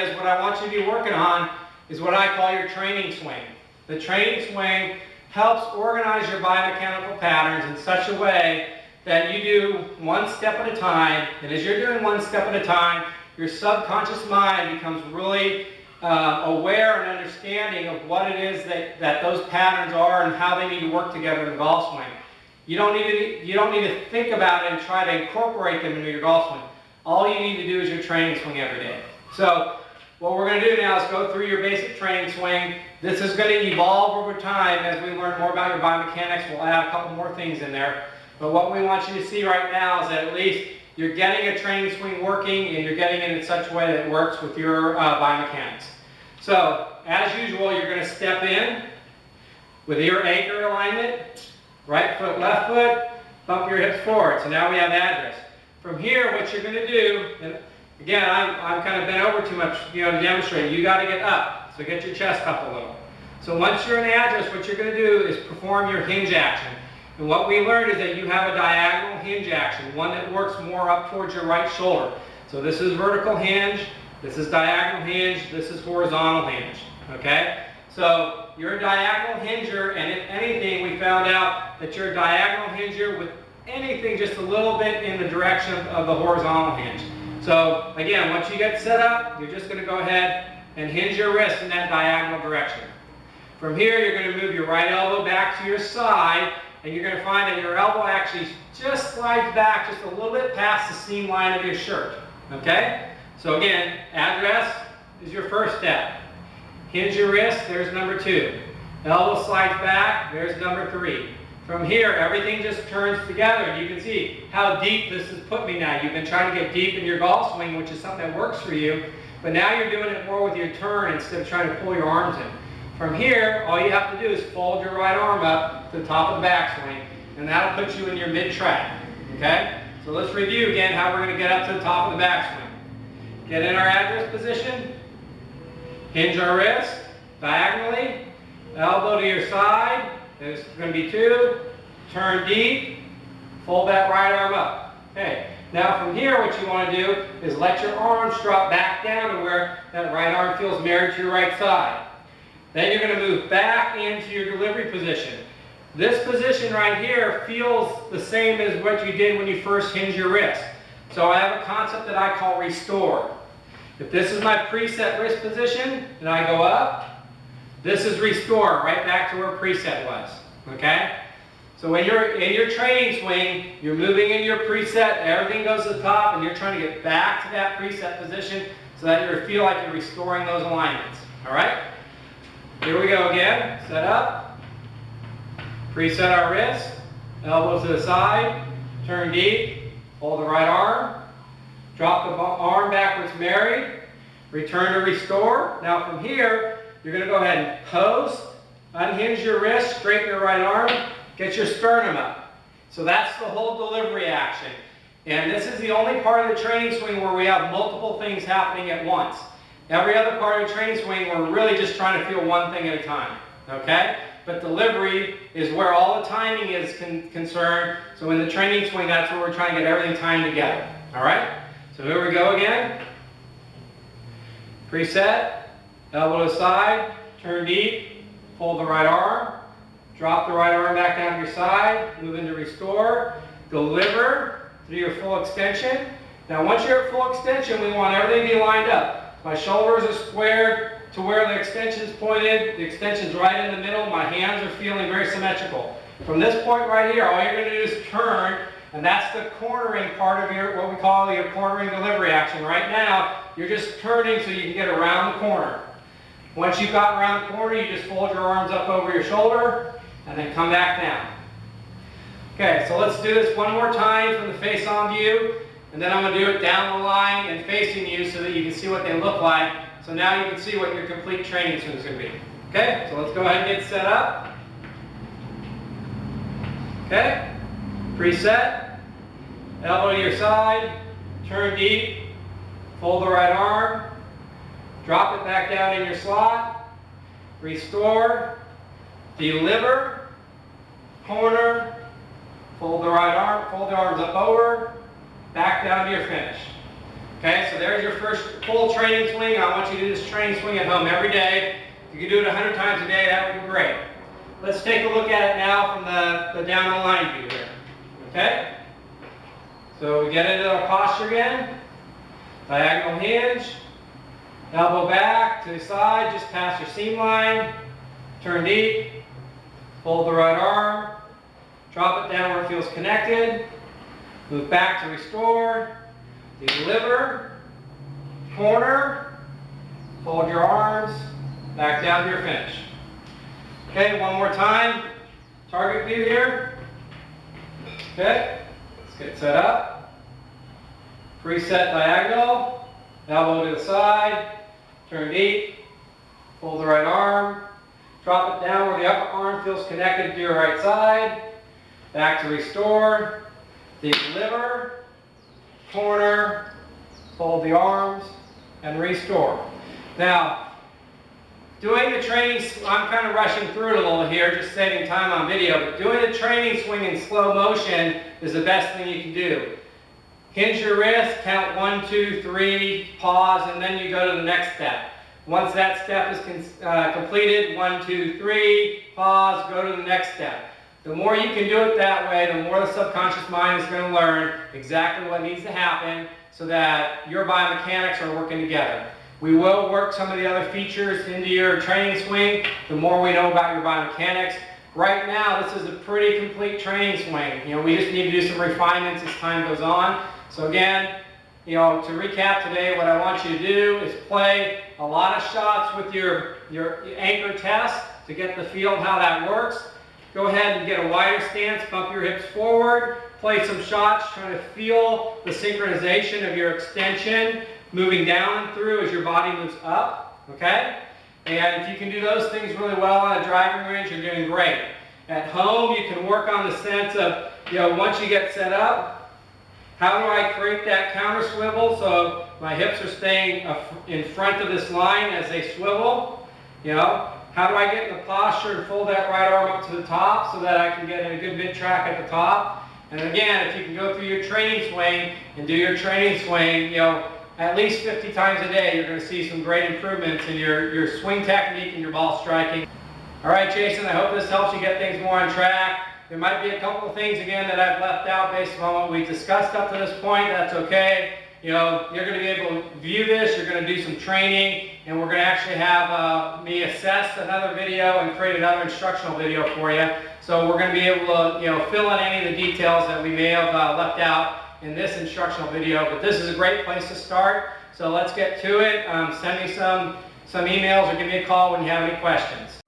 is what I want you to be working on is what I call your training swing. The training swing helps organize your biomechanical patterns in such a way that you do one step at a time, and as you're doing one step at a time, your subconscious mind becomes really aware and understanding of what it is that those patterns are and how they need to work together in the golf swing. You don't need to think about it and try to incorporate them into your golf swing. All you need to do is your training swing every day. So what we're going to do now is go through your basic training swing. This is going to evolve over time as we learn more about your biomechanics. We'll add a couple more things in there. But what we want you to see right now is that at least you're getting a training swing working, and you're getting it in such a way that it works with your biomechanics. So, as usual, you're going to step in with your anchor alignment, right foot, left foot, bump your hips forward. So now we have address. From here, what you're going to do, and again, I'm kind of bent over too much, to demonstrate. You got to get up. So get your chest up a little. So once you're in address, what you're going to do is perform your hinge action. And what we learned is that you have a diagonal hinge action, one that works more up towards your right shoulder. So this is vertical hinge, this is diagonal hinge, this is horizontal hinge, okay? So you're a diagonal hinger, and if anything, we found out that you're a diagonal hinger with anything just a little bit in the direction of the horizontal hinge. So again, once you get set up, you're just going to go ahead and hinge your wrist in that diagonal direction. From here, you're going to move your right elbow back to your side, and you're going to find that your elbow actually just slides back just a little bit past the seam line of your shirt. Okay? So again, address is your first step. Hinge your wrist, there's number 2. Elbow slides back, there's number 3. From here, everything just turns together, and you can see how deep this has put me now. You've been trying to get deep in your golf swing, which is something that works for you, but now you're doing it more with your turn instead of trying to pull your arms in. From here, all you have to do is fold your right arm up to the top of the backswing, and that'll put you in your mid-track, okay? So let's review again how we're going to get up to the top of the backswing. Get in our address position, hinge our wrist diagonally, elbow to your side, there's going to be 2, turn deep, fold that right arm up. Okay, now from here what you want to do is let your arms drop back down to where that right arm feels married to your right side. Then you're going to move back into your delivery position. This position right here feels the same as what you did when you first hinged your wrist. So I have a concept that I call restore. If this is my preset wrist position and I go up, this is restore, right back to where preset was. Okay? So when you're in your training swing, you're moving in your preset, everything goes to the top, and you're trying to get back to that preset position so that you feel like you're restoring those alignments. All right? Here we go again. Set up. Preset our wrist. Elbows to the side. Turn deep. Hold the right arm. Drop the arm backwards married. Return to restore. Now from here, you're going to go ahead and post. Unhinge your wrist. Straighten your right arm. Get your sternum up. So that's the whole delivery action. And this is the only part of the training swing where we have multiple things happening at once. Every other part of the training swing, we're really just trying to feel one thing at a time, okay? But delivery is where all the timing is concerned. So in the training swing, that's where we're trying to get everything timed together, all right? So here we go again. Preset, elbow to side, turn deep, fold the right arm, drop the right arm back down to your side, move into restore, deliver through your full extension. Now once you're at full extension, we want everything to be lined up. My shoulders are squared to where the extension's pointed. The extension's right in the middle. My hands are feeling very symmetrical. From this point right here, all you're going to do is turn, and that's the cornering part of your, what we call your cornering delivery action. Right now, you're just turning so you can get around the corner. Once you've gotten around the corner, you just fold your arms up over your shoulder, and then come back down. Okay, so let's do this one more time from the face-on view. And then I'm going to do it down the line and facing you so that you can see what they look like. So now you can see what your complete training swing is going to be. Okay, so let's go ahead and get set up. Okay, preset, elbow to your side, turn deep, fold the right arm, drop it back down in your slot, restore, deliver, corner, fold the right arm, fold the arms up over, back down to your finish. Okay, so there's your first full training swing. I want you to do this training swing at home every day. If you can do it 100 times a day, that would be great. Let's take a look at it now from the down the line view here. Okay? So we get into our posture again. Diagonal hinge. Elbow back to the side, just past your seam line. Turn deep. Fold the right arm. Drop it down where it feels connected. Move back to restore. Deliver. Corner. Fold your arms. Back down to your finish. Okay, one more time. Target view here. Okay, let's get set up. Preset diagonal. Elbow to the side. Turn deep. Pull the right arm. Drop it down where the upper arm feels connected to your right side. Back to restore. Deliver. Corner. Fold the arms. And restore. Now, doing the training, I'm kind of rushing through it a little here, just saving time on video, but doing the training swing in slow motion is the best thing you can do. Hinge your wrist, count 1, 2, 3, pause, and then you go to the next step. Once that step is completed, 1, 2, 3, pause, go to the next step. The more you can do it that way, the more the subconscious mind is going to learn exactly what needs to happen so that your biomechanics are working together. We will work some of the other features into your training swing the more we know about your biomechanics. Right now, this is a pretty complete training swing. You know, we just need to do some refinements as time goes on. So again, you know, to recap today, what I want you to do is play a lot of shots with your anchor test to get the feel of how that works. Go ahead and get a wider stance, bump your hips forward, play some shots, trying to feel the synchronization of your extension moving down and through as your body moves up, okay? And if you can do those things really well on a driving range, you're doing great. At home, you can work on the sense of, you know, once you get set up, how do I create that counter swivel so my hips are staying in front of this line as they swivel? You know, how do I get in the posture and fold that right arm up to the top so that I can get in a good mid-track at the top? And again, if you can go through your training swing and do your training swing, you know, at least 50 times a day, you're going to see some great improvements in your swing technique and your ball striking. All right, Jason, I hope this helps you get things more on track. There might be a couple of things, again, that I've left out based on what we discussed up to this point. That's okay. You know, you're going to be able to view this, you're going to do some training, and we're going to actually have me assess another video and create another instructional video for you. So we're going to be able to, you know, fill in any of the details that we may have left out in this instructional video, but this is a great place to start. So let's get to it. Send me some emails or give me a call when you have any questions.